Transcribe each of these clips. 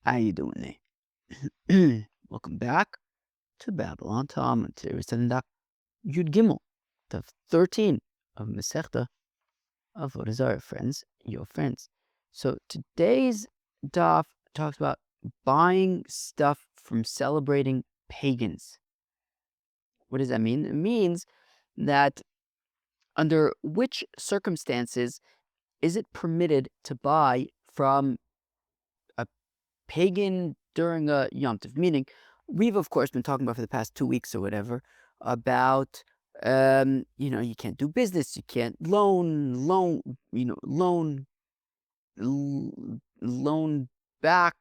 How you doing there? Welcome back to Babylon Talmud. Today we're studying Daf Yud Gimel, Daf 13 of Masechta Avodah Zarah, friends, your friends. So today's Daf talks about buying stuff from celebrating pagans. What does that mean? It means that under which circumstances is it permitted to buy from a pagan during a Yom Tov? Meaning, we've of course been talking about for the past 2 weeks or whatever about you can't do business, you can't loan back,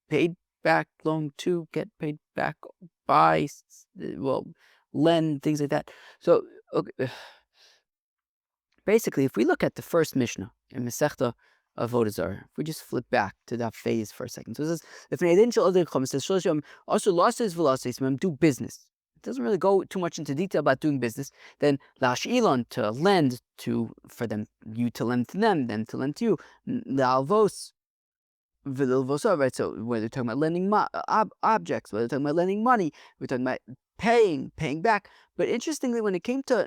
paid back, loan to, get paid back, buy, lend, things like that. So okay, basically, if we look at the first Mishnah in Masechta Avodah Zarah, if we just flip back to that phase for a second. So it says, if an identical other comes, says, Shosham also losses velocities, do business. It doesn't really go too much into detail about doing business. Then lash elon, to lend to, for them, you to lend to them to lend to you. La'alvos, v'lilvosa, right? So whether they're talking about lending objects, whether they're talking about lending money, we're talking about paying back. But interestingly, when it came to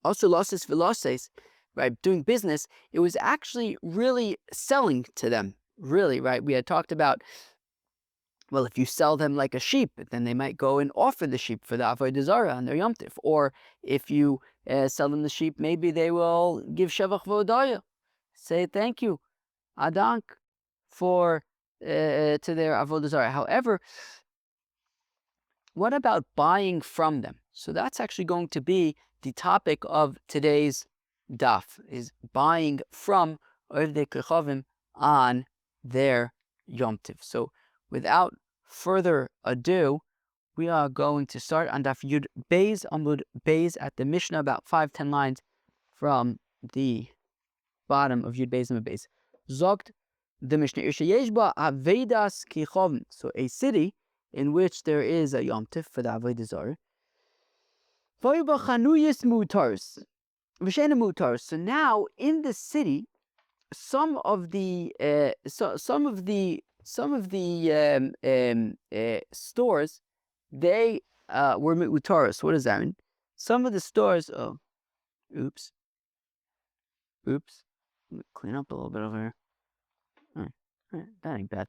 also losses velocities, right, doing business, it was actually really selling to them. Really, right? We had talked about, well, if you sell them like a sheep, then they might go and offer the sheep for the Avodah Zarah on their Yom Tif. Or if you sell them the sheep, maybe they will give Shevach Vodaya, say thank you, Adank, for to their Avodah Zarah. However, what about buying from them? So that's actually going to be the topic of today's daf, is buying from Ovdei Kechavim on their Yom Tiv. So without further ado, we are going to start on Daf Yud Beis Amud Beis at the Mishnah, about 5-10 lines from the bottom of Yud Beis Amud Beis. Zogt the Mishnah, Yeshba Avedas Kechavim. So a city in which there is a Yom Tif for the Avodah Zarah. So now in the city, some of the stores, they were mutaris. What does that mean? Some of the stores. Oh, oops. Let me clean up a little bit over here. That ain't bad.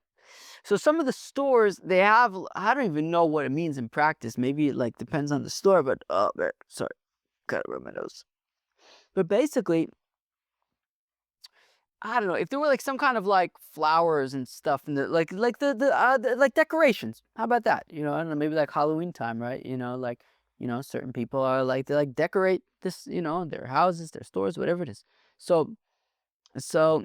So some of the stores, they have, I don't even know what it means in practice. Maybe it like depends on the store, but sorry, gotta rub my nose. But basically, I don't know, if there were like some kind of like flowers and stuff, and the like decorations. How about that? I don't know, maybe like Halloween time, right? Certain people are like, they like decorate this, their houses, their stores, whatever it is. So so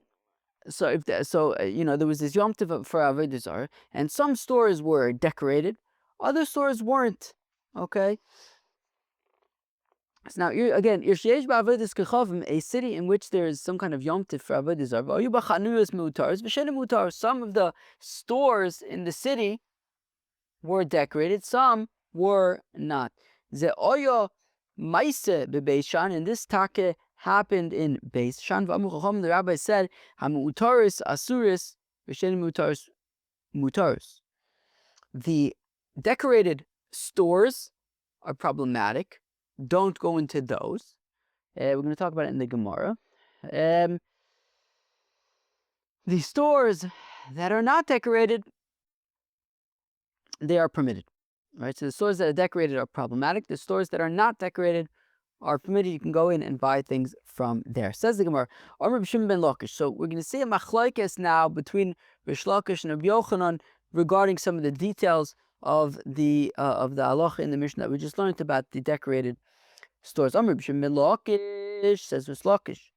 if there was this Yom Tov for Avodah Zarah, and some stores were decorated, other stores weren't. Okay. So now, again, Yesh ba'avodas kechavim, a city in which there is some kind of Yom Tov for Avodah Zarah. V'ayu b'chanuyos meutaros v'shenim meutaros. Some of the stores in the city were decorated, some were not. Ze oyo maise bebeis shan, and this take happened in Beis Shan. The rabbi said, "Hamutaris asuris v'shenim mutaris." The decorated stores are problematic. Don't go into those. We're going to talk about it in the Gemara. The stores that are not decorated, they are permitted. Right? So the stores that are decorated are problematic. The stores that are not decorated are permitted. You can go in and buy things from there. Says the Gemara, Amr Shimon ben Lakish. So we're going to see a machlokes now between Rish Lakish and Rabbi Yochanan regarding some of the details of the halacha in the Mishnah that we just learned about the decorated stores. Amr Shimon ben Lakish, says Rish Lakish,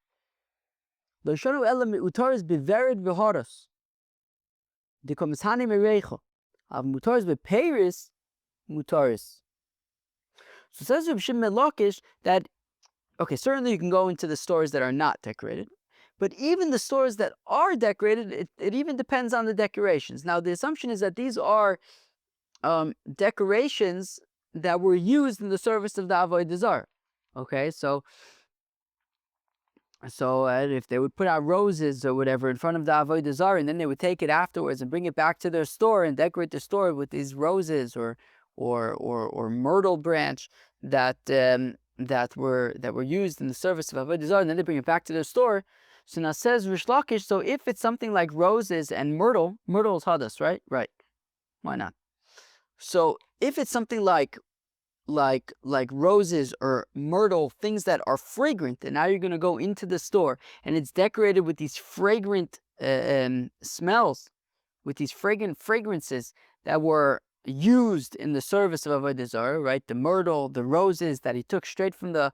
L'shanu elam utaris bevered v'haras. Dekomishani mereicha. Av mutaris bepeiris mutaris. So says Reb Shimon ben Lakish that, okay, certainly you can go into the stores that are not decorated, but even the stores that are decorated, it even depends on the decorations. Now, the assumption is that these are decorations that were used in the service of the Avodah Zarah. Okay, so So if they would put out roses or whatever in front of the Avodah Zarah, and then they would take it afterwards and bring it back to their store and decorate the store with these roses or myrtle branch that were used in the service of Avodah Zarah, and then they bring it back to their store. So now says Rish Lakish, so if it's something like roses and myrtle is hadas, right? Right. Why not? So if it's something like roses or myrtle, things that are fragrant, and now you're going to go into the store and it's decorated with these fragrant smells, with these fragrant fragrances that were used in the service of Avodah Zarah, right? The myrtle, the roses that he took straight from the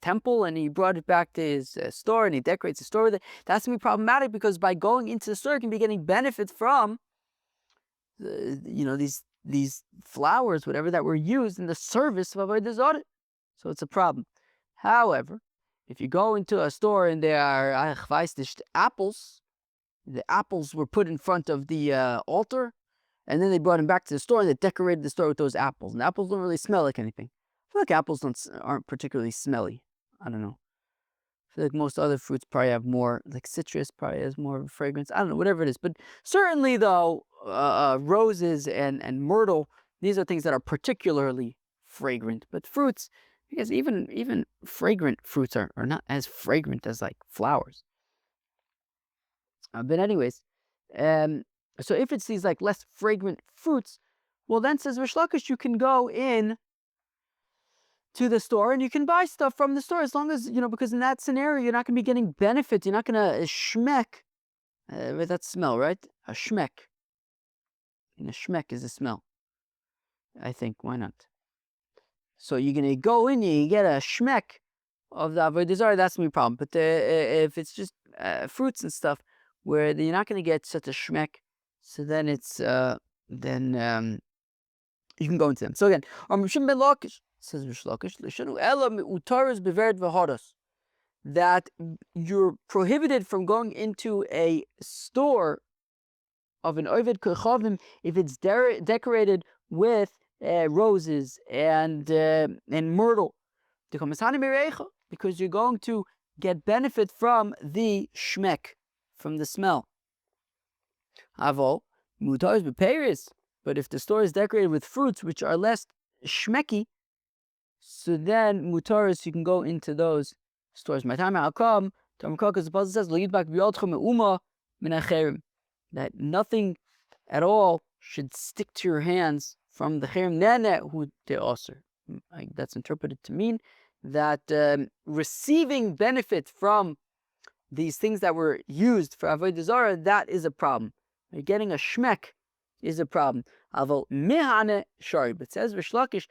temple, and he brought it back to his store, and he decorates the store with it. That's going to be problematic, because by going into the store, you can be getting benefit from these flowers, whatever, that were used in the service of Avodah Zarah. So it's a problem. However, if you go into a store and there are apples, the apples were put in front of the altar, and then they brought them back to the store and they decorated the store with those apples. And apples don't really smell like anything. I feel like apples aren't particularly smelly. I don't know. I feel like most other fruits probably have more, like citrus probably has more fragrance. I don't know, whatever it is. But certainly, though, roses and myrtle, these are things that are particularly fragrant. But fruits, because even fragrant fruits are not as fragrant as like flowers. But anyways, so if it's these like less fragrant fruits, well, then says Rish Lakish, you can go in to the store and you can buy stuff from the store, as long as, because in that scenario, you're not going to be getting benefits. You're not going to shmek, with that smell, right? A shmek. And a shmek is a smell, I think. Why not? So you're going to go in, you get a shmek of the Avodah Zarah, that's going to be a problem. But if it's just fruits and stuff, where you're not going to get such a shmek, so then it's, you can go into them. So again, says Rish Lakish, that you're prohibited from going into a store of an Oved Kechavim if it's decorated with roses and myrtle, because you're going to get benefit from the shmek, from the smell. Avol mutaris b'peiris, but if the store is decorated with fruits which are less shmeky, so then mutaris, you can go into those stores. My time I'll come. Because the Pasuk says, that nothing at all should stick to your hands from the cherem nene hu de'aser. That's interpreted to mean that receiving benefit from these things that were used for Avodah Zarah, that is a problem. Getting a shmek is a problem. Avol mehane shari, but says Rish Lakish,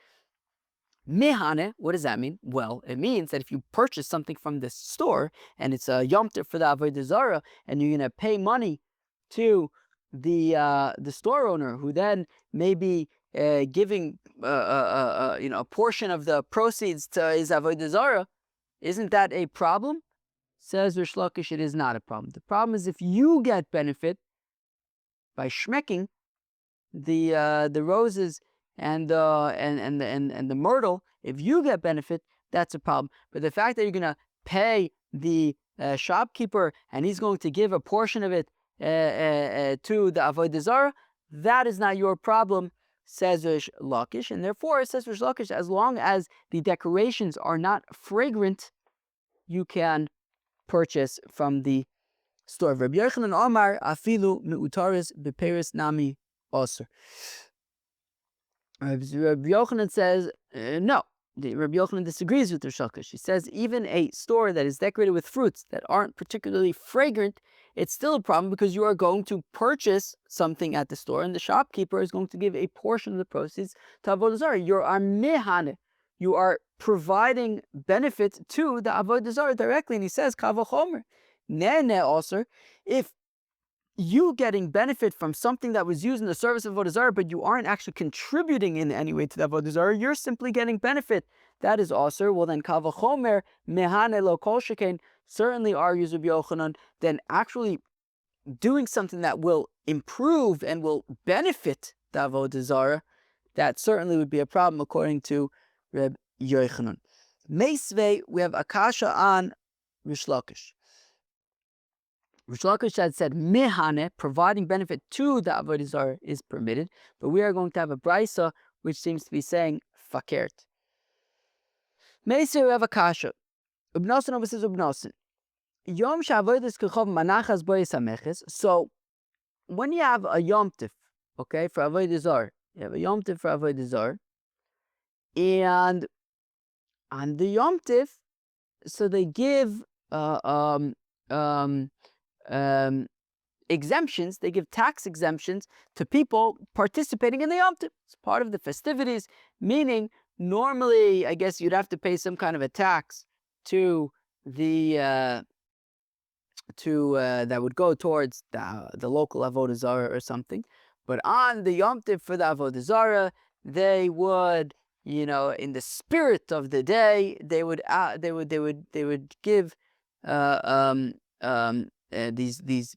mehane, what does that mean? Well, it means that if you purchase something from this store and it's a yom tov for the Avodah Zarah, and you're going to pay money to the store owner, who then may be giving a portion of the proceeds to his Avodah Zarah, isn't that a problem? Says Rish Lakish, it is not a problem. The problem is if you get benefit by shmecking the roses and the myrtle, if you get benefit, that's a problem. But the fact that you're going to pay the shopkeeper and he's going to give a portion of it to the Avodah Zarah, that is not your problem, says Rish Lakish. And therefore, it says Rish Lakish, as long as the decorations are not fragrant, you can purchase from the store. Rabbi Yochanan Omar afilu meutaris beperis nami oser. Rabbi Yochanan says no. Rabbi Yochanan disagrees with Rish Lakish. He says even a store that is decorated with fruits that aren't particularly fragrant, it's still a problem, because you are going to purchase something at the store and the shopkeeper is going to give a portion of the proceeds to Avodah Zarah. You are mehane. You are providing benefit to the Avodah Zarah directly. And he says, Kavachomer, nene also, if you getting benefit from something that was used in the service of Avodah Zarah, but you aren't actually contributing in any way to the Avodah Zarah, you're simply getting benefit. That is also, well then, Kavachomer, mehane lo kol sheken, certainly argues Rabbi Yochanan, then actually doing something that will improve and will benefit the Avodah Zarah, that certainly would be a problem according to Reb Yochanan. Meisvei, we have Akasha on Rish Lakish. Rish Lakish had said Mihane, providing benefit to the Avodah Zarah is permitted, but we are going to have a Brisa which seems to be saying Fakert. Meisvei, we have Akasha. Ubnosin over says Ubnosin. Yom Shavodas Kechov Manachas Boyes Hameches. So when you have a Yom Tif, okay, for Avodah Zarah, you have a Yom Tif for Avodah Zarah, and on the Yom Tif, so they give exemptions. They give tax exemptions to people participating in the Yom Tov. It's part of the festivities. Meaning, normally, I guess you'd have to pay some kind of a tax to the that would go towards the local Avodah Zarah or something. But on the Yom Tov for the Avodah Zarah, they would, in the spirit of the day, they would give these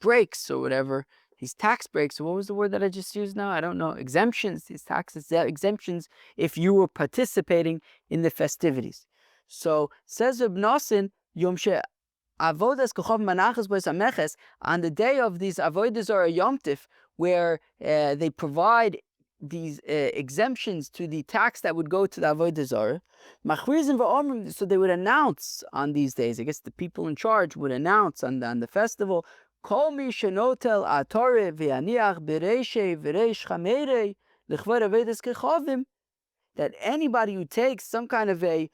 breaks or whatever, these tax breaks. What was the word that I just used now? I don't know. Exemptions, these taxes, exemptions, if you were participating in the festivities. So says Reb Nosson, Yom She Avodas Kechov Manachas Bois Hameches, on the day of these Avodas or Yom Tif, where they provide these exemptions to the tax that would go to the Avodah Zarah, so they would announce on these days. I guess the people in charge would announce on the festival, Kol mi shenotel atore v'aniach bereishe v'reish chamere l'chvar Avodas Kechovim, that anybody who takes some kind of a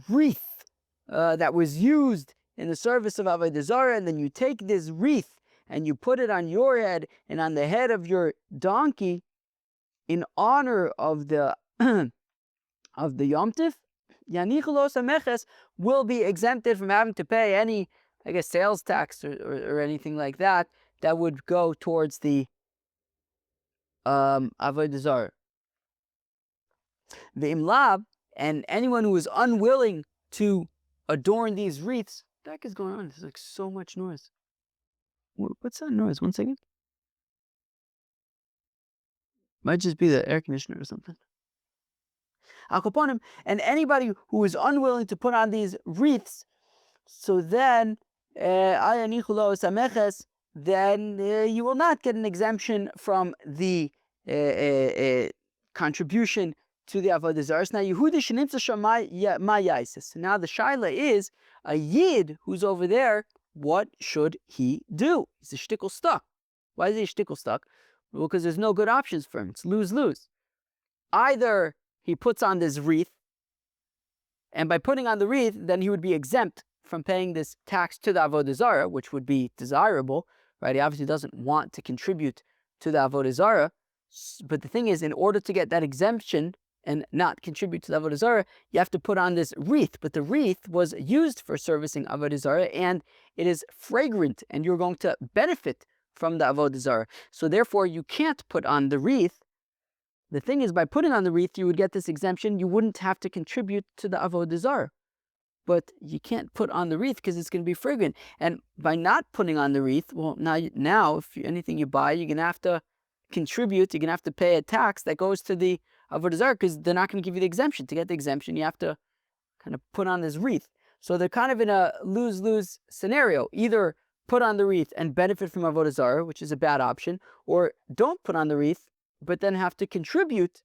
wreath that was used in the service of Avodah Zarah, and then you take this wreath and you put it on your head and on the head of your donkey in honor of the of the Yom Tif, Yanichulos Hameches will be exempted from having to pay any, I guess, sales tax or anything like that would go towards the Avodah Zarah. The Imlab, and anyone who is unwilling to adorn these wreaths. What the heck is going on? There's like so much noise. What's that noise? 1 second. Might just be the air conditioner or something. And anybody who is unwilling to put on these wreaths, so then then you will not get an exemption from the contribution to the Avodah Zarah. Now, now the shaila is, a yid who's over there, what should he do? He's a shtickle stuck. Why is he a shtickle stuck? Well, because there's no good options for him. It's lose-lose. Either he puts on this wreath, and by putting on the wreath, then he would be exempt from paying this tax to the Avodah Zarah, which would be desirable, right? He obviously doesn't want to contribute to the Avodah Zarah. But the thing is, in order to get that exemption and not contribute to the Avodah Zarah, you have to put on this wreath. But the wreath was used for servicing Avodah Zarah, and it is fragrant, and you're going to benefit from the Avodah Zarah. So therefore, you can't put on the wreath. The thing is, by putting on the wreath, you would get this exemption. You wouldn't have to contribute to the Avodah Zarah. But you can't put on the wreath because it's going to be fragrant. And by not putting on the wreath, well, now if anything you buy, you're going to have to contribute. You're going to have to pay a tax that goes to the Avodah Zarah, because they're not going to give you the exemption. To get the exemption, you have to kind of put on this wreath. So they're kind of in a lose-lose scenario. Either put on the wreath and benefit from Avodah Zarah, which is a bad option, or don't put on the wreath, but then have to contribute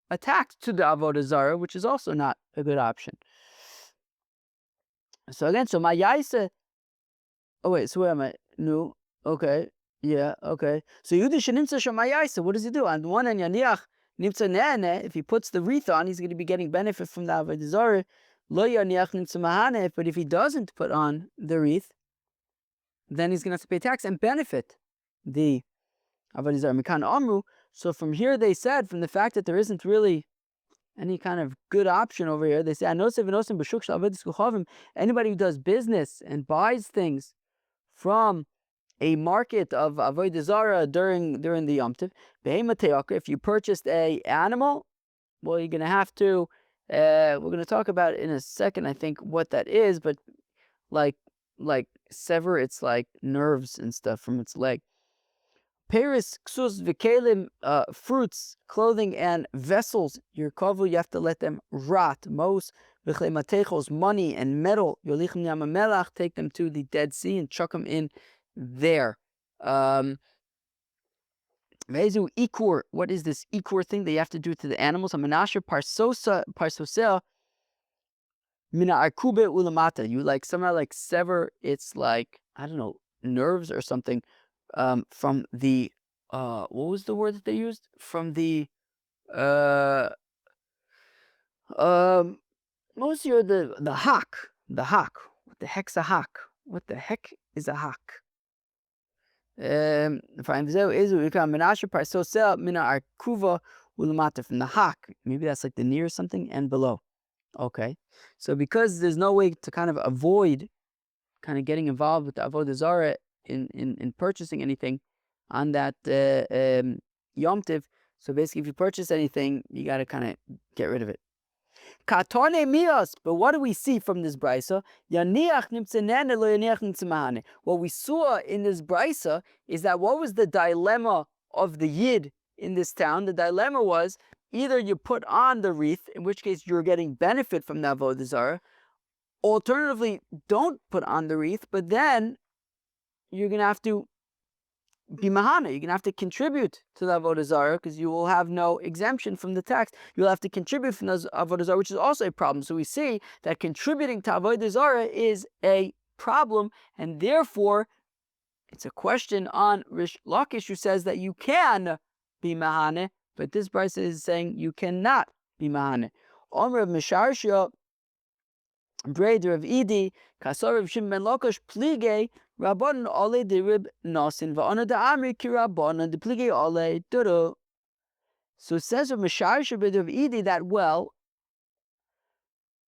a tax to the Avodah Zarah, which is also not a good option. So again, so my yaisa. Oh wait, so where am I? No. Okay. Yeah. Okay. So Yudish Nimtza Shamayisa. What does he do? On the one hand, Yaniach Nimtza Nene. If he puts the wreath on, he's going to be getting benefit from the Avodah Zarah. Lo Yaniach Nimtza Mahane. But if he doesn't put on the wreath, then he's going to have to pay tax and benefit the Avodah Zarah. Mikan Amru. So from here, they said, from the fact that there isn't really any kind of good option over here, they say, anybody who does business and buys things from a market of Avodah Zarah during the Yom Tov, if you purchased a animal, well, you're going to have to, we're going to talk about in a second, I think, what that is, but like sever its like nerves and stuff from its leg. Peris, ksus, v'kelim, fruits, clothing, and vessels, your kavu, you have to let them rot. Mos, v'chlei matechos, money and metal, yolichem yam melach, take them to the Dead Sea and chuck them in there. Vezu ikur, what is this ikur thing that you have to do to the animals? Hamanasher parsosel mina arkube ulamata. You like somehow like sever its like, I don't know, nerves or something from the what was the word that they used? From the what was the hak? The hak. What the heck's a hak? What the heck is a hak? From the hak. Maybe that's like the knee or something and below. Okay. So because there's no way to kind of avoid kind of getting involved with the Avodah Zarah in purchasing anything on that Yom Tiv, so basically if you purchase anything, you got to kind of get rid of it. Katone mios, but what do we see from this brisa? What we saw in this brisa is that what was the dilemma of the Yid in this town? The dilemma was either you put on the wreath, in which case you're getting benefit from the Avodah Zarah. Alternatively, don't put on the wreath, but then you're going to have to be mahana. You're going to have to contribute to the Avodah Zarah because you will have no exemption from the tax. You'll have to contribute from the Avodah Zarah, which is also a problem. So we see that contributing to Avodah Zarah is a problem, and therefore it's a question on Rish Lakish, who says that you can be mahane, but this Brisa is saying you cannot be mahane. Omer of Misharshia, Breder of Idi, Kasor of Shimon ben Lakish, Plige, Rabban ole de rib nasin va'ana de amri ki rabbanan de plige ole duru. So it says of Misharshia Breder of Idi that, well,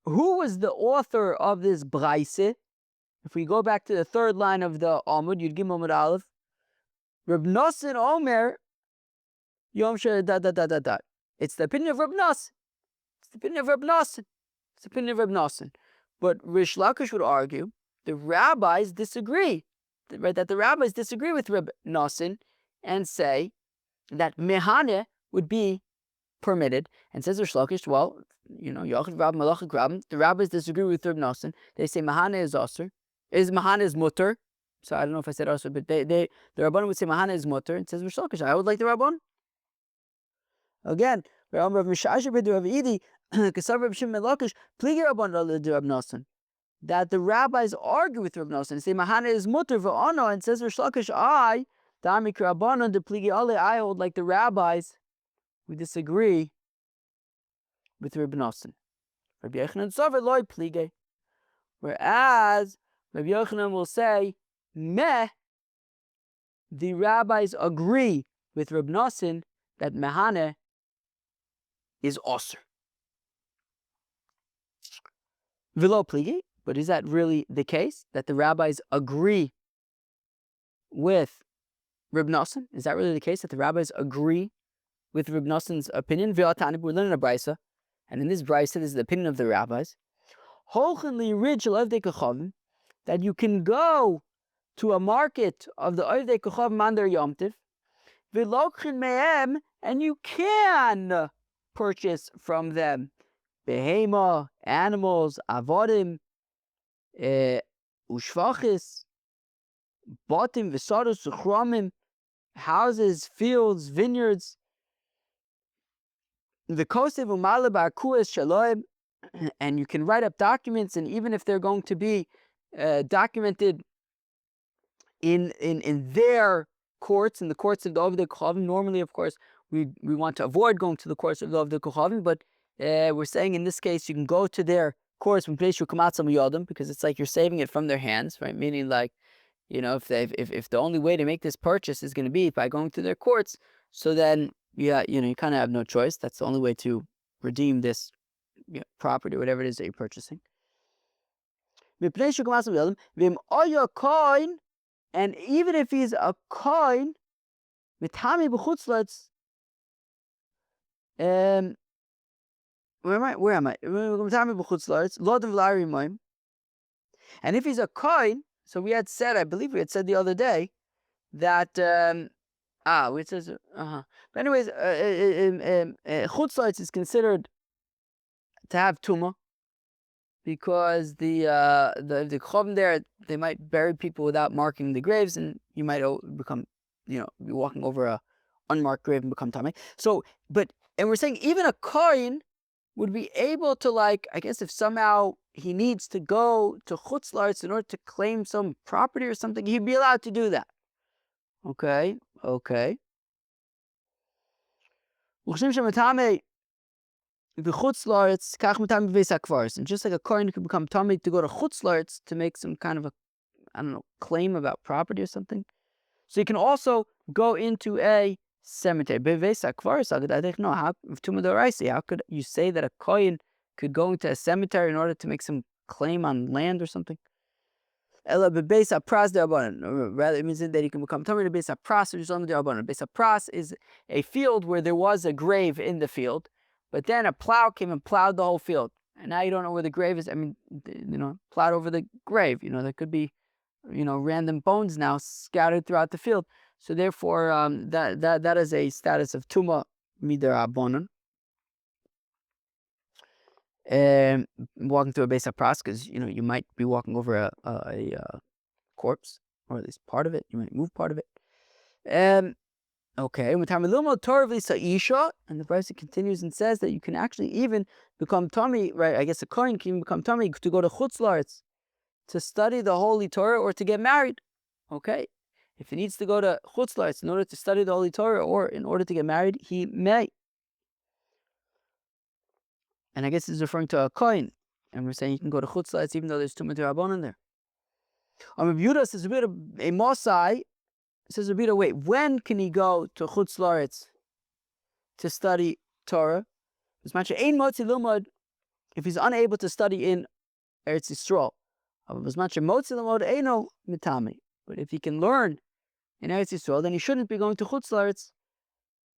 who was the author of this Brisa? If we go back to the third line of the Amud, Yud Gimel Amud Aleph, Reb Nasin Omer Yom Sheh da da da da da. It's the opinion of Reb Nasin. It's the opinion of Reb Nasin. It's the opinion of Reb Nasin. But Rish Lakish would argue the rabbis disagree, right? That the rabbis disagree with Reb Nasin and say that mehane would be permitted. And says Rish Lakish, well, you know, Yochid Rab Malachik Rab, the rabbis disagree with Reb Nasin. They say mahane is aser, mahane is mutter. So I don't know if I said aser, but the Rabban would say mahane is mutter. And says Rish Lakish, I would like the Rabban. Again, Rav Mishasher B'Rav Idi, Kasav Reb Shimon ben Lakish, Pligi Rabban Reb Nasan. That the rabbis argue with Reb Nasan and say mahane is mutter v'ano, and says Rish Lakish, I Dami Rabbanon de Pligi Ale, I hold like the rabbis. We disagree with Reb Nasan. Rabbi Yochanan Sover loy Plige. Whereas Rabbi Yochanan will say, meh, the rabbis agree with Reb Nasan that mahane is osir. V'lo pligi, but is that really the case? That the rabbis agree with Reb Nasan? Is that really the case? That the rabbis agree with Reb Nasan's opinion? V'atani, we're learning a brisa, and in this brisa, this is the opinion of the rabbis. Holchenli ridge l'ovdei kachavim, that you can go to a market of the ovdei kachavim on their Yom Tiv, v'lokchin mehem, and you can purchase from them behema, animals, avodim, ushvachis, batim, v'saros, uchramim, houses, fields, vineyards, the kosev u'maleh ba'arkuas shalom, and you can write up documents, and even if they're going to be documented in their courts, in the courts of the Ovdei Kochavim, normally, of course, we want to avoid going to the courts of the Ovdei Kochavim, but we're saying in this case, you can go to their courts because it's like you're saving it from their hands, right? Meaning, like, you know, if the only way to make this purchase is going to be by going to their courts, so then you kind of have no choice. That's the only way to redeem this property, whatever it is that you're purchasing. And even if he's a coin, where am I? And if he's a coin, so we had said, I believe we had said the other day, that Which is But anyways, chutz lights is considered to have tuma because the chum there, they might bury people without marking the graves, and you might become, be walking over a unmarked grave and become tummy. So, and we're saying even a kohen would be able to, like, I guess if somehow he needs to go to chutz lights in order to claim some property or something, he'd be allowed to do that. Okay. And just like a kohen could become tummy to go to chutz laretz to make some kind of a, I don't know, claim about property or something. So you can also go into a cemetery. I think, no, how could you say that a kohen could go into a cemetery in order to make some claim on land or something? Rather, it means that he can become tummy to beis hapras, which is on the rabbanon. Beis hapras is a field where there was a grave in the field, but then a plow came and plowed the whole field, and now you don't know where the grave is. I mean, plowed over the grave. There could be, random bones now scattered throughout the field. So therefore, that is a status of tuma midrabanan. Walking through a beis hapras, because you might be walking over a corpse, or at least part of it. You might move part of it. Okay. And the Brisa continues and says that you can actually even become tummy, right? I guess a kohen can even become tummy to go to chutz laretz to study the Holy Torah or to get married. Okay. If he needs to go to chutz laretz in order to study the Holy Torah or in order to get married, he may. And I guess this is referring to a kohen. And we're saying you can go to chutz laretz even though there's too much rabbanon in there. Rabbi Yehuda says a bit of a Mosai. Says Rabbi Yehuda, wait, when can he go to chutz laretz to study Torah? If he's unable to study in Eretz Yisrael. But if he can learn in Eretz Yisrael, then he shouldn't be going to chutz laretz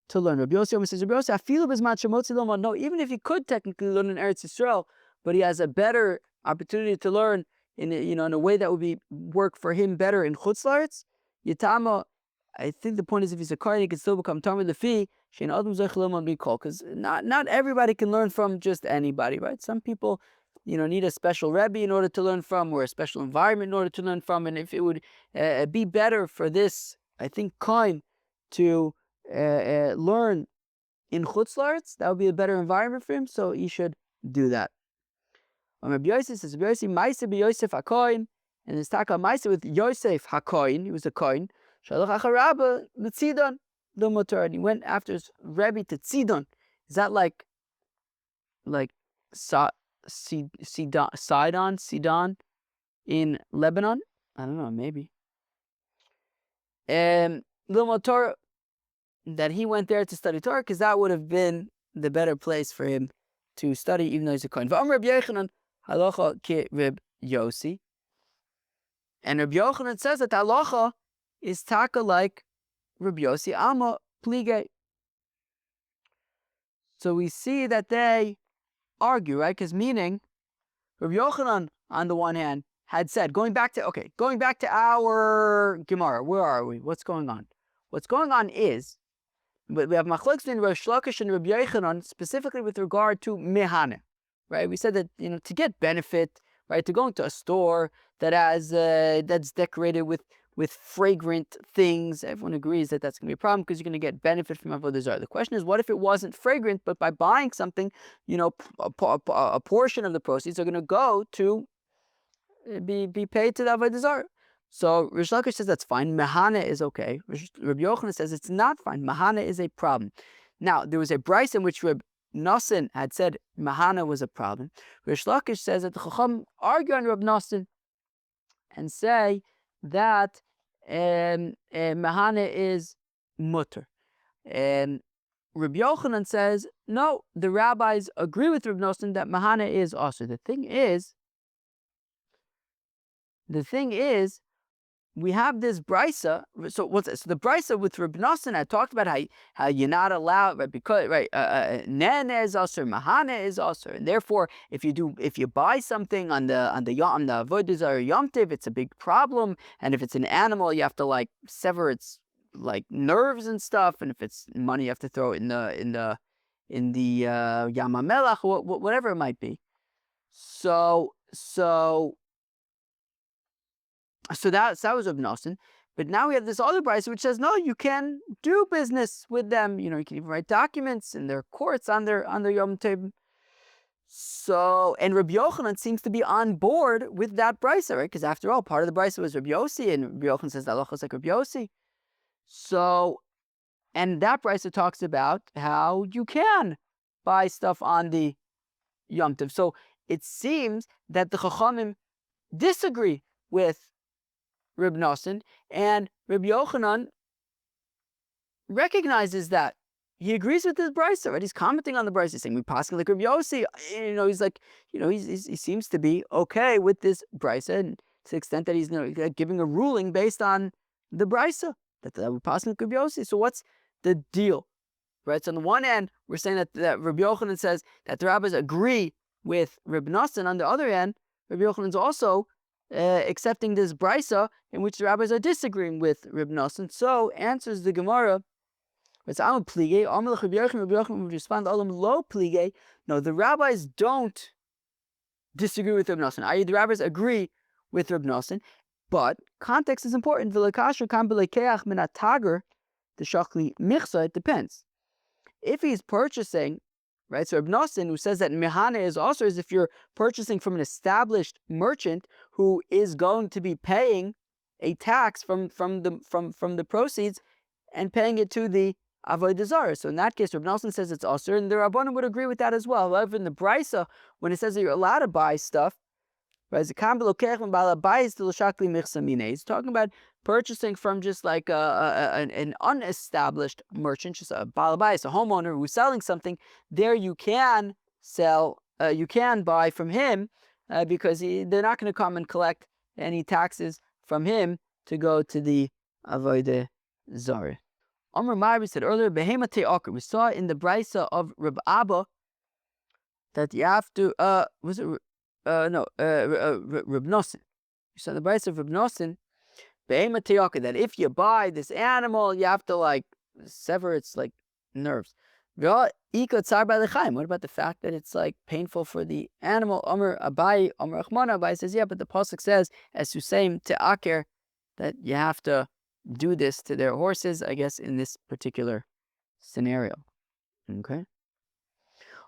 to learn. Rabbi Yossi says, Rabbi Yossi, no, even if he could technically learn in Eretz Yisrael, but he has a better opportunity to learn in a way that would work for him better in chutz laretz. Yitama, I think the point is if he's a kohen, he can still become Tamid Lefi, because not everybody can learn from just anybody, right? Some people, need a special rebbe in order to learn from, or a special environment in order to learn from. And if it would be better for this, I think, kohen to learn in chutz laretz, that would be a better environment for him. So he should do that. Rabbi Yosef says, Rabbi Yosef, Maaseh b'Yosef HaKohen, and his taka Maaseh with Yosef HaKohen, he was a kohen. Shalach acharabba l'tzidon l'motor, and he went after his rebbe to Tzidon. Is that like Sidon in Lebanon? I don't know, maybe. L'motor, that he went there to study Torah, because that would have been the better place for him to study, even though he's a kohen. V'amar Rabbi Yochanan halacha ki Reb Yossi, and Rabbi Yochanan says that the halacha is taka like Rabbi Yossi Ama Plige. So we see that they argue, right? Because meaning, Rabbi Yochanan, on the one hand, had said, going back to our Gemara, where are we? What's going on? What's going on is, but we have machlokes in Rosh Lakish and Rabbi Yochanan, specifically with regard to mehane, right? We said that, to get benefit, right, to go into a store that has that's decorated with fragrant things, everyone agrees that that's going to be a problem because you're going to get benefit from Avodah Zarah. The question is, what if it wasn't fragrant, but by buying something, a portion of the proceeds are going to go to be paid to the Avodah Zarah? So Rish Lakish says that's fine. Mehane is okay. Rabbi Yochanan says it's not fine. Mehane is a problem. Now, there was a brisa in which Reb Nosson had said Mehane was a problem. Rish Lakish says that the Chacham argue on Reb Nosson and say that Mehane is mutter. And Rabbi Yochanan says, no, the rabbis agree with Reb Nosson that Mehane is also. The thing is, we have this brisa. So what's this? So the brisa with Reb Nosson had talked about how you're not allowed, right? Because nene is also, mahane is also, and therefore if you buy something on the Avodah Zarah Yom Tov, it's a big problem. And if it's an animal, you have to sever its like nerves and stuff, and if it's money, you have to throw it in the Yam HaMelech, whatever it might be. So that was Reb Nosson. But now we have this other brisa which says no, you can do business with them. You can even write documents in their courts on their Yom Tov. So, and Rabbi Yochanan seems to be on board with that brisa, right? Because after all, part of the brisa was Rabbi Yossi, and Rabbi Yochanan says that halacha is like Rabbi Yossi. So, and that brisa talks about how you can buy stuff on the Yom Tov. So it seems that the Chachamim disagree with Reb Nosson, and Reb Yochanan recognizes that. He agrees with this brisa, right? He's commenting on the brisa, saying we pass like Reb Yossi. He's like, he seems to be okay with this brisa, and to the extent that he's giving a ruling based on the brisa that we pass like Reb Yossi. So what's the deal, right? So on the one hand, we're saying that Reb Yochanan says that the rabbis agree with Reb Nosson. On the other hand, Reb Yochanan's also accepting this brisa in which the rabbis are disagreeing with Reb Nosson. So answers the Gemara. It's Am Plige. Would respond Lo Plige. No, the rabbis don't disagree with Reb Nosson. I.e., the rabbis agree with Reb Nosson, but context is important. The shachli michsa. It depends. If he's purchasing, right? So Reb Nosson, who says that mehane is also as if you're purchasing from an established merchant who is going to be paying a tax from the proceeds and paying it to the Avodah Zarah. So in that case, Reb Nosson says it's usher, and the Rabbanim would agree with that as well. However, in the Brisa, when it says that you're allowed to buy stuff, right? He's talking about purchasing from just like an unestablished merchant, just a balabais, a homeowner who's selling something. There you can sell, you can buy from him because they're not going to come and collect any taxes from him to go to the Avodah Zarah. Amr Ma'ari said earlier, Behema Te'akar. We saw in the Brisa of Reb Abba that you have to, Reb Nosson. You saw in the Brisa of Reb Nosson, Behema Te'akar, that if you buy this animal, you have to like sever its like nerves. What about the fact that it's like painful for the animal? Amr Abai, Amr Achmana, Abai says, yeah, but the pasuk says, as Susaim Te'akar, that you have to do this to their horses, I guess, in this particular scenario. Okay.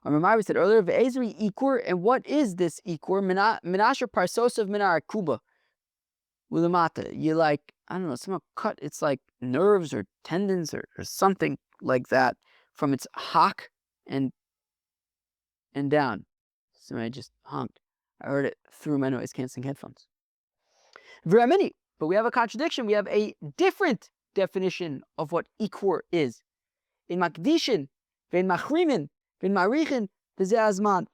We said earlier, Ve'ezri Ikur, and what is this Ikur? Menasher Parsosav Minar Kuba. Ulamata. You like, I don't know, somehow cut its like nerves or tendons or something like that from its hock and down. Somebody just honked. I heard it through my noise canceling headphones. Very many. But we have a contradiction. We have a different definition of what ikur is. In makdishin, in machrimin, in marichin, v'zeh azman.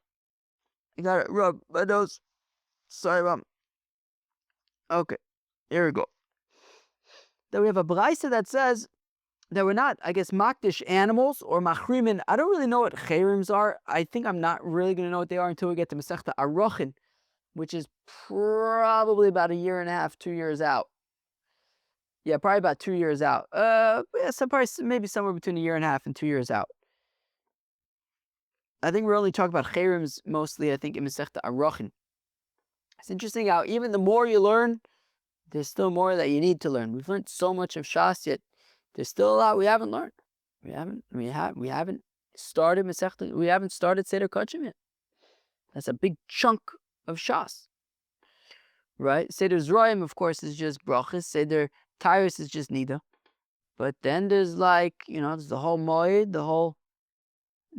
I got it rub my nose. Sorry, Mom. Okay, here we go. Then we have a brisa that says that we're not, I guess, makdish animals or machrimin. I don't really know what chayrims are. I think I'm not really going to know what they are until we get to Masechta Arochin, which is probably about 1.5 2 years out. Yeah, probably about 2 years out. So probably maybe somewhere between 1.5 and 2 years out. I think we're only talking about chayrims mostly, I think, in Masechta Arochin. It's interesting how even the more you learn, there's still more that you need to learn. We've learned so much of Shas, yet there's still a lot we haven't learned. We haven't started Masechta, we haven't started Seder Kachim yet. That's a big chunk of Shas. Right? Seder Zroim, of course, is just brachas. Seder Tyrus is just nida. But then there's like, there's the whole moed, the whole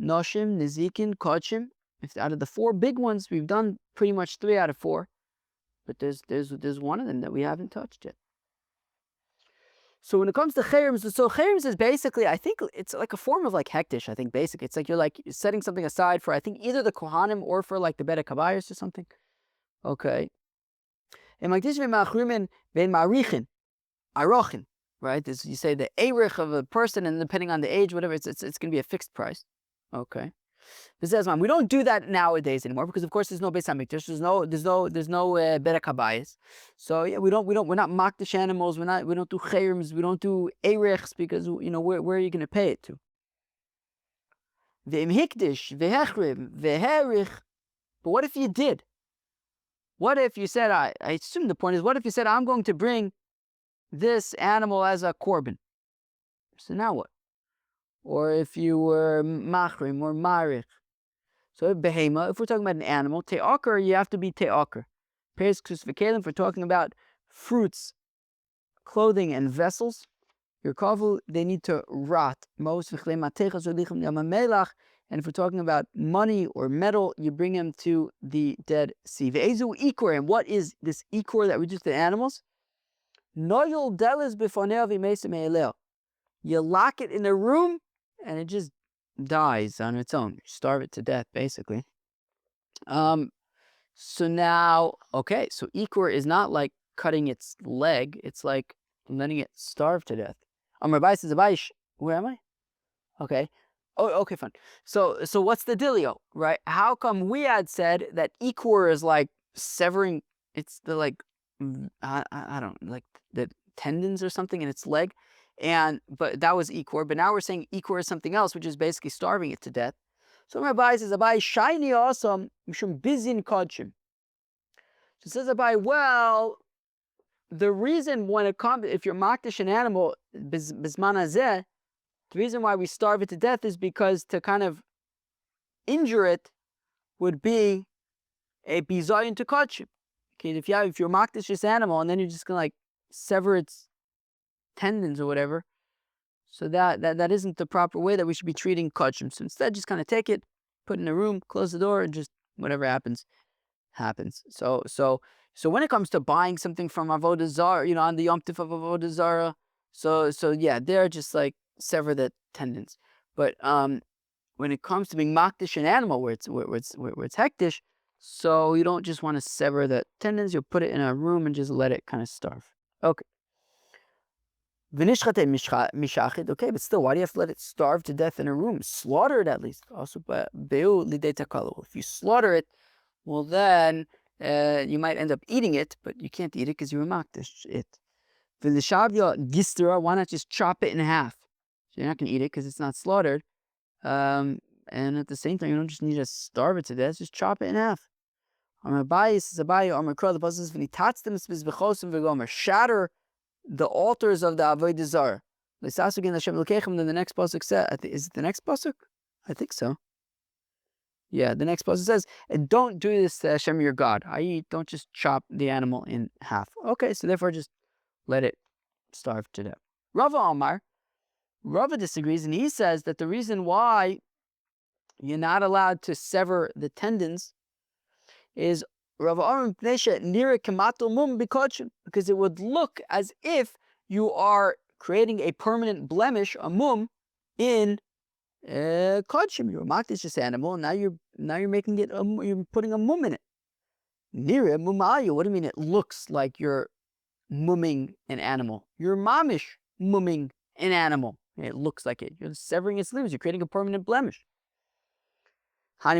noshim, nizikin, kochim. If out of the 4 big ones, we've done pretty much 3 out of 4. But there's one of them that we haven't touched yet. So when it comes to chayrims, so chayrims is basically, I think it's like a form of like hektish, I think basically. It's like you're setting something aside for, I think, either the kohanim or for like the Beit HaKabayos or something. Okay. And like this, ma'achrimin vein ma'arichin, arochin, right? This, you say the erich of a person, and depending on the age, whatever, it's going to be a fixed price. Okay. We don't do that nowadays anymore because, of course, there's no Beis Hamikdash. There's no Berek Habayis. So yeah, we're not makdish animals. We don't do chayrims. We don't do erechs because where are you going to pay it to? Ve'im hikdish ve'hechrim ve'herich. But what if you did? What if you said, I assume the point is, what if you said, I'm going to bring this animal as a korban? So now what? Or if you were machrim or marich. So behema, if we're talking about an animal, te'akar, you have to be te'akar. Peres kusvikelim, if we're talking about fruits, clothing, and vessels, your kavu, they need to rot. And if we're talking about money or metal, you bring them to the dead sea. And what is this ikor that we do to the animals? You lock it in a room and it just dies on its own. You starve it to death, basically. So now, okay, so ikor is not like cutting its leg. It's like letting it starve to death. Rabbi says, where am I? Okay. Oh, okay, fine. So what's the dealio, right? How come we had said that ikor is like severing? It's the like I don't like the tendons or something in its leg, but that was ikor. But now we're saying ikor is something else, which is basically starving it to death. So Rabbi says, Abai shiny awesome mishum bizin kodshim. So says Abai, well, the reason when it comes, if you're makdish an animal bisman hazeh, the reason why we starve it to death is because to kind of injure it would be a bizayin to kodshim. Okay, if you're makdish this animal and then you're just gonna like sever its tendons or whatever, so that isn't the proper way that we should be treating kodshim. So instead, just kind of take it, put it in a room, close the door, and just whatever happens. So when it comes to buying something from Avodah Zarah, on the Yom Tov of Avodah Zarah, so yeah, they're just like sever the tendons. But when it comes to being makdish an animal where it's hektish, so you don't just want to sever the tendons, you'll put it in a room and just let it kind of starve. Okay. Okay, but still, why do you have to let it starve to death in a room? Slaughter it at least. Also, if you slaughter it, well then you might end up eating it, but you can't eat it because you were makdish it. Why not just chop it in half? So you're not going to eat it because it's not slaughtered. And at the same time, you don't just need to starve it to death, just chop it in half. Shatter the altars of the Avodah Zarah. Then the next pasuk says, is it the next pasuk? I think so. Yeah, the next pasuk says, and don't do this to Hashem your God, i.e., don't just chop the animal in half. Okay, so therefore just let it starve to death. Rava disagrees, and he says that the reason why you're not allowed to sever the tendons is because it would look as if you are creating a permanent blemish, a mum, in kodshim. You're makdish this animal, and now you're making it. You're putting a mum in it. Nira mumayu. What do you mean? It looks like you're mumming an animal. You're mamish mumming an animal. It looks like it. You're severing its limbs. You're creating a permanent blemish. Well,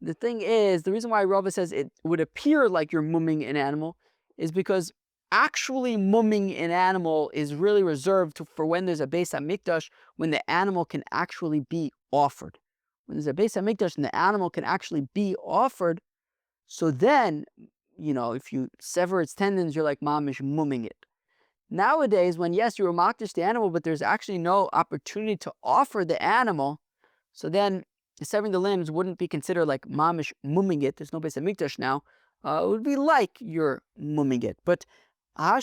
the thing is, the reason why Rava says it would appear like you're mumming an animal is because actually mumming an animal is really reserved for when there's a Beis Hamikdash, when the animal can actually be offered. When there's a Beis Hamikdash and the animal can actually be offered, so then, if you sever its tendons, you're like mamish mumming it. Nowadays, when yes, you were makdish the animal, but there's actually no opportunity to offer the animal, so then severing the limbs wouldn't be considered like mamish mumming it. There's no Beis Hamikdash now. It would be like you're mumming it. But okay,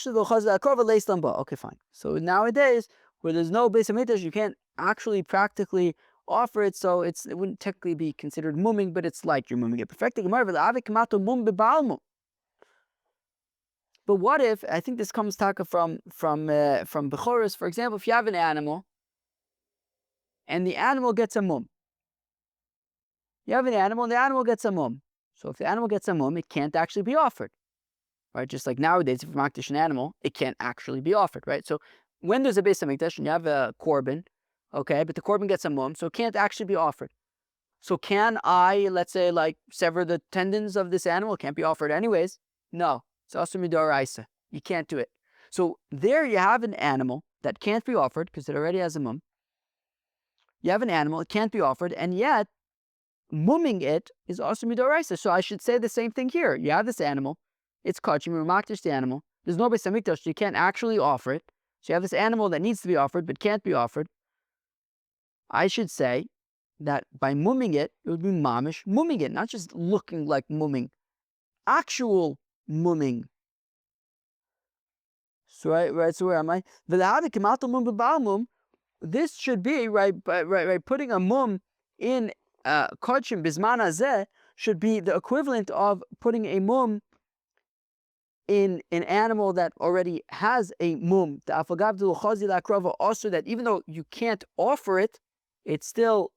fine. So nowadays, where there's no Beis Hamikdash, you can't actually practically offer it, so it wouldn't technically be considered mumming, but it's like you're mumming it. Perfecting. But what if, I think this comes taka from Bechoros, for example, if you have an animal and the animal gets a mum. You have an animal and the animal gets a mum. So if the animal gets a mum, it can't actually be offered. Right? Just like nowadays, if you makdish an animal, it can't actually be offered, right? So when there's a Beis Hamikdash and you have a korban, okay, but the korban gets a mum, so it can't actually be offered. So can I, let's say, like, sever the tendons of this animal? It can't be offered anyways. No, it's also midoraisa. You can't do it. So there you have an animal that can't be offered because it already has a mum. You have an animal, it can't be offered, and yet mumming it is also midoraisa. So I should say the same thing here. You have this animal, it's kachim, you makdish the animal. There's no beis hamikdash, so you can't actually offer it. So you have this animal that needs to be offered but can't be offered. I should say that by mumming it, it would be mamish mumming it, not just looking like mumming, actual mumming. So right. So where am I? This should be right. Putting a mum in kodshim bisman hazeh should be the equivalent of putting a mum in an animal that already has a mum. The afagav chazi lakrava also, that even though you can't offer it, it's still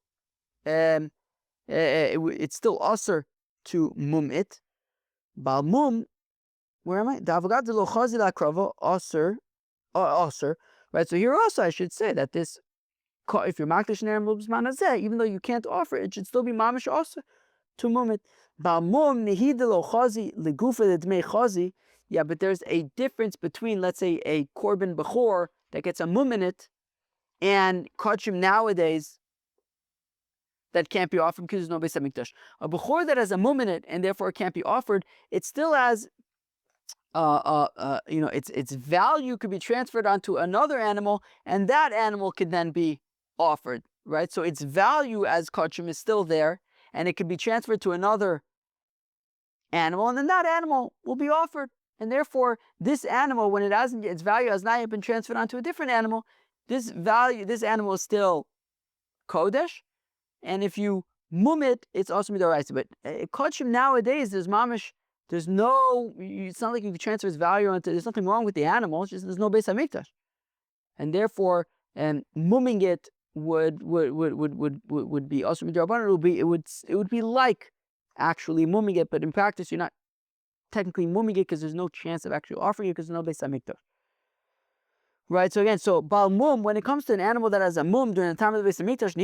it's still usher to mum it. Bal mum, where am I? The afagav chazi lakrava usher. Right, so here also I should say that this, if you're makdish an animal b'zman hazeh, even though you can't offer it, it should still be mamish also to mum it. Ba'mum nehida lo chazi legufa ledmei chazi. Yeah, but there's a difference between, let's say, a korban bechor that gets a mum in it, and kachim nowadays that can't be offered because there's no beis hamikdash. A bechor that has a mum in it and therefore it can't be offered, it still has its value could be transferred onto another animal, and that animal could then be offered, right? So its value as kachim is still there, and it could be transferred to another animal, and then that animal will be offered. And therefore, this animal, when its value has not yet been transferred onto a different animal, this animal is still kodesh, and if you mum it, it's also midoraisa. But kachim nowadays, there's mamish. It's not like you can transfer its value onto. There's nothing wrong with the animal. It's just there's no beis hamikdash, and therefore, mumming it would be also midorabanan. It would be like actually mumming it, but in practice, you're not technically mumming it because there's no chance of actually offering it because there's no beis hamikdash. Right, so again, bal mum, when it comes to an animal that has a mum during the time of the beis hamikdash,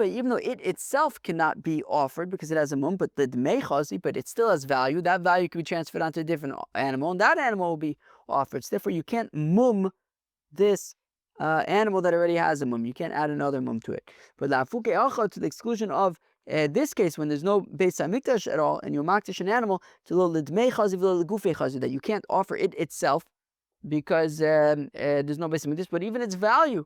even though it itself cannot be offered because it has a mum, but the dmei chazi, but it still has value. That value can be transferred onto a different animal, and that animal will be offered. So therefore, you can't mum this animal that already has a mum. You can't add another mum to it. But la'afuke acha, to the exclusion of this case, when there's no beis hamikdash at all, and you're makdish an animal, to lo l'dmei chazi v'lo l'gufei chazi, that you can't offer it itself, because there's no beis hamikdash, but even its value,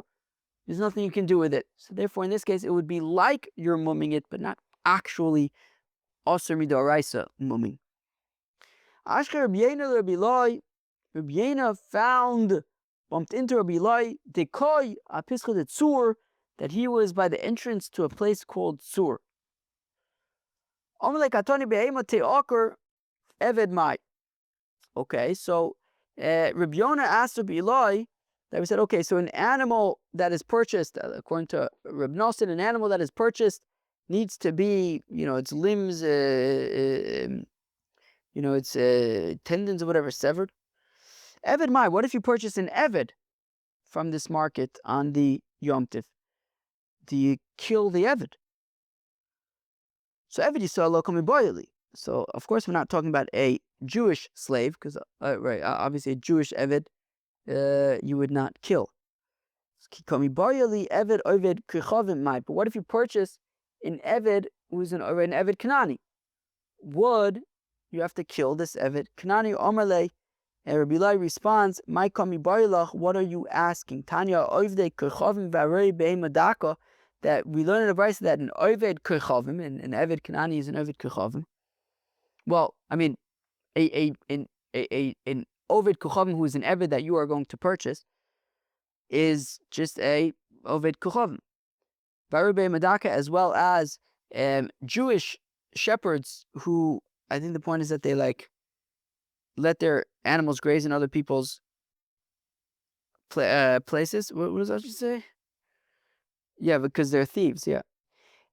there's nothing you can do with it. So therefore, in this case, it would be like you're mumming it, but not actually aser midoraisa mumming. Ashker Rabbi Yena bumped into Rabbi Eloi, dekoi apischa de tzur, that he was by the entrance to a place called Tzur. Amalek atoni be'ema te'aker eved mai. Okay, so Rabbi Yonah asked Rabbi Eloi, that we said, okay, so an animal that is purchased, according to Rabbi Nosson, an animal that is purchased needs to be, its limbs, its tendons or whatever severed. Eved Mai, what if you purchase an Eved from this market on the Yom Tiv? Do you kill the Eved? So Eved Yisrael lo kami boyali. So of course we're not talking about a Jewish slave, because obviously a Jewish Eved you would not kill. But what if you purchase an Eved who's an Eved Kanani? Would you have to kill this Eved Kanani? Omerle, and Rabbi Eloi responds, what are you asking? Tanya Ovde Kirchavim Varei Be'emadaka, that we learn in the Brisa that an Oved Kirchavim, and an Eved Kanani is an Oved Kirchavim. Well, I mean, an Oved Kuchavim, who is an Eved that you are going to purchase, is just a Oved Kuchavim. Varubei Madaka, as well as Jewish shepherds who, I think the point is that they let their animals graze in other people's places. What was I supposed to say? Yeah, because they're thieves, yeah.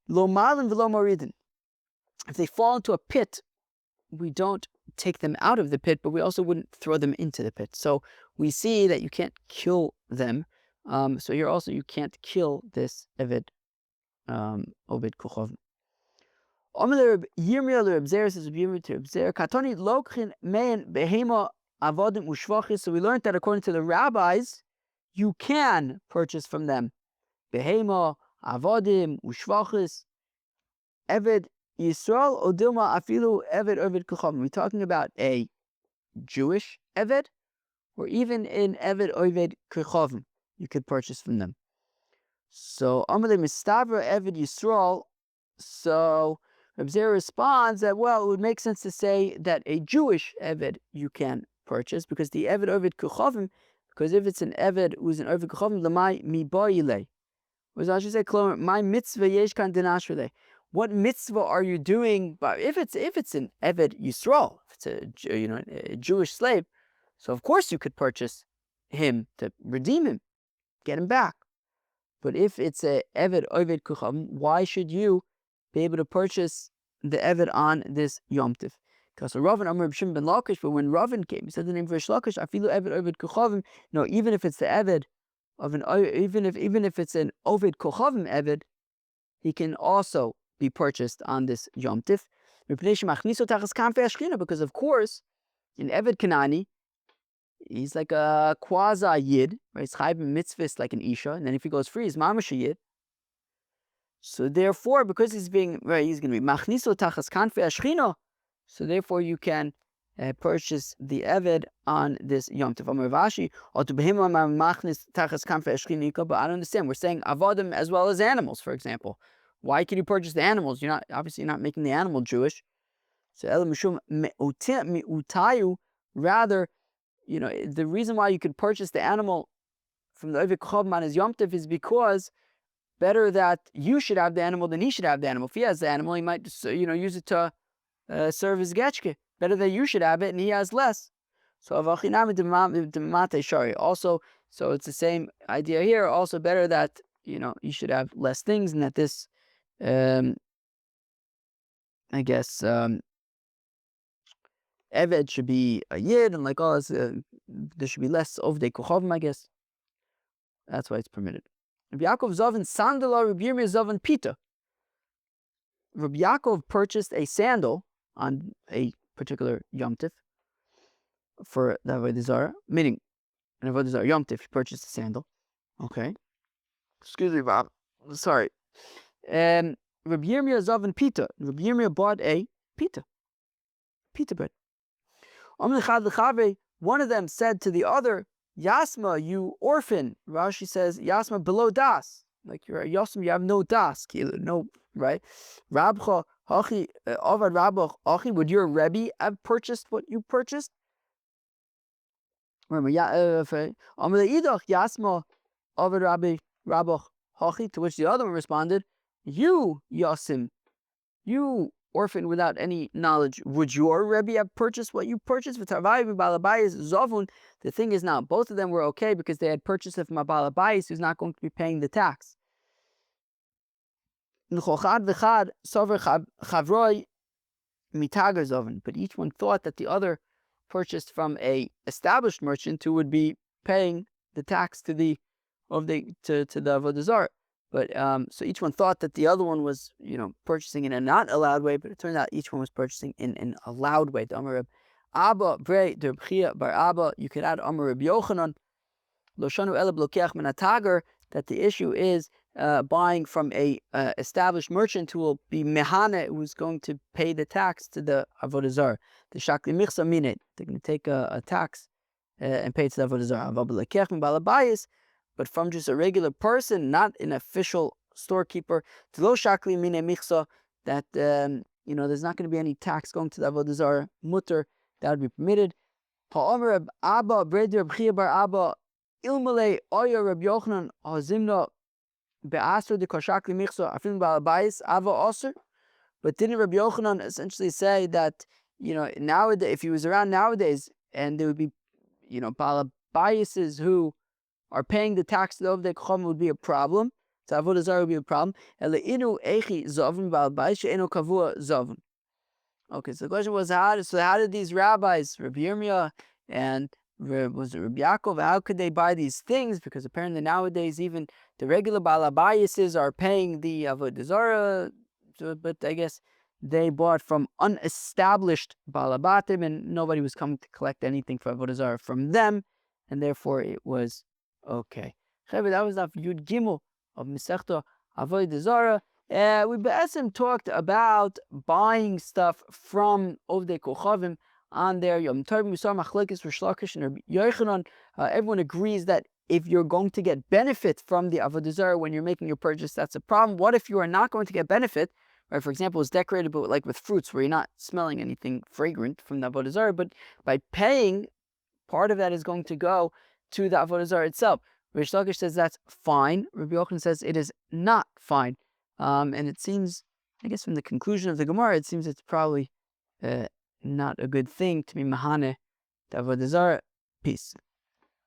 Lo malin v'lo moridin. If they fall into a pit, we don't take them out of the pit, but we also wouldn't throw them into the pit. So we see that you can't kill them, So here also you can't kill this Eved Oved Kuchovim. So we learned that according to the rabbis, you can purchase from them behema, avodim, ushvachis, Eved Yisrael, Odilma Afilu Eved Oved Kuchovim. We're talking about a Jewish Eved, or even in Eved Oved Kuchovim, you could purchase from them. So Amalei Mistavra Eved Yisrael. So Reb Zera responds that, well, it would make sense to say that a Jewish Eved you can purchase, because the Eved Oved Kuchovim, because if it's an Eved who's an Oved Kuchovim, Lamai Mi Boile. Was I should say, my mitzvah yeshkan dinashrele. What mitzvah are you doing? But if it's an Eved Yisrael, if it's a Jewish slave, so of course you could purchase him to redeem him, get him back. But if it's a Eved Oved Kuchavim, why should you be able to purchase the Eved on this Yom Tiv? Because Ravan Amar Reb Shimon ben Lakish, but when Ravan came, he said the name for Lakish, Afilu Eved Oved Kuchavim. No, even if it's the Eved of even if it's an Oved Kuchavim Eved, he can also be purchased on this Yom Tiv. Because of course, in Eved Kanani, he's like a quasi Yid, right? He's chayv mitzvahs like an Isha, and then if he goes free, he's mamash a Yid. So therefore, because he's going to be machniso tachas kanfei ashchino, so therefore you can purchase the Eved on this Yom Tov. Amar Rashi, or to behema machnis tachas kanfei ashchino. But I don't understand. We're saying avodim as well as animals, for example. Why can you purchase the animals? You're not making the animal Jewish. So elam mishum utayu, rather. The reason why you could purchase the animal from the Oved Kuchavim on his Yom Tov is because better that you should have the animal than he should have the animal. If he has the animal, he might use it to serve as getchke. Better that you should have it and he has less. So also, so it's the same idea here. Also, better that you should have less things, and that this, I guess. Eved should be a Yid, and like all this, there should be less of the Kuchavim, I guess. That's why it's permitted. Rabbi Yaakov Zavin Sandala, Rabbi Yirmiyah Zavin Pita. Rabbi Yaakov purchased a sandal on a particular Yom Tif for the Avodah Zarah, meaning an Avodah Zarah Yom Tif, he purchased a sandal. Okay. Excuse me, Bob. Sorry. Rabbi Yirmiyah Zavin Pita. Rabbi Yirmiyah bought a pita bread. One of them said to the other, Yasma, you orphan. Rashi says, Yasma below das. Like you're a Yasma, you have no das. No, right? Rabcha, Hachi, Avad Rabach, Hachi, would your Rebbe have purchased what you purchased? Remember, Yasma, Avad Rabach, Hachi, to which the other one responded, you, Yasim, you orphan without any knowledge, would your Rebbe have purchased what you purchased? The thing is now, both of them were okay because they had purchased it from a Balabayis who's not going to be paying the tax. But each one thought that the other purchased from a established merchant who would be paying the tax to the Avodah Zarah. But so each one thought that the other one was, purchasing in a not allowed way, but it turned out each one was purchasing in a loud way. The Amar Reb Abba Brei Der Bchia Bar Abba. You could add Amar Reb Yochanan Loshanu Elab Lokeach Min HaTager, that the issue is buying from a established merchant who will be mehane, who's going to pay the tax to the Avodah Zarah. The Shakli Michsa Minet, they're going to take a tax and pay it to the Avodah Zarah. Avav Lokeach Min Balabayis, but from just a regular person, not an official storekeeper, to lo shakli mine michsa, that there's not going to be any tax going to the Avodah Zarah mutter, that would be permitted. Ha'omer Reb Abba Breder Bchia Bar Abba ilmale oya Reb Yochanan hazimna be'asur de koshakli michsa afin ba'abayis ava osir. But didn't Reb Yochanan essentially say that nowadays, if he was around nowadays, and there would be balabayises who are paying the tax to the Ovdei Kuchavim would be a problem. To Avodah Zarah would be a problem. Okay, so the question was, how did these rabbis, Rabbi Yirmiyah and was it Rabbi Yaakov? How could they buy these things? Because apparently nowadays even the regular balabayises are paying the Avodah Zarah. But I guess they bought from unestablished balabatim, and nobody was coming to collect anything for Avodah Zarah from them, and therefore it was okay. That was Daf Yud Gimel of Masechta Avodah Zarah. We b'esim talked about buying stuff from Ovdei Kochavim on their Yom Tov. We saw Machlekes Rish Lakish and Rabbi Yochanan. Everyone agrees that if you're going to get benefit from the Avodah Zarah when you're making your purchase, that's a problem. What if you are not going to get benefit? Right, for example, it's decorated, but like with fruits, where you're not smelling anything fragrant from the Avodah Zarah, but by paying, part of that is going to go to the Avodah Zarah itself. Rish Lakish says that's fine. Rabbi Yochanan says it is not fine. And it seems, I guess from the conclusion of the Gemara, it seems it's probably not a good thing to be mahane the Avodah Zarah piece.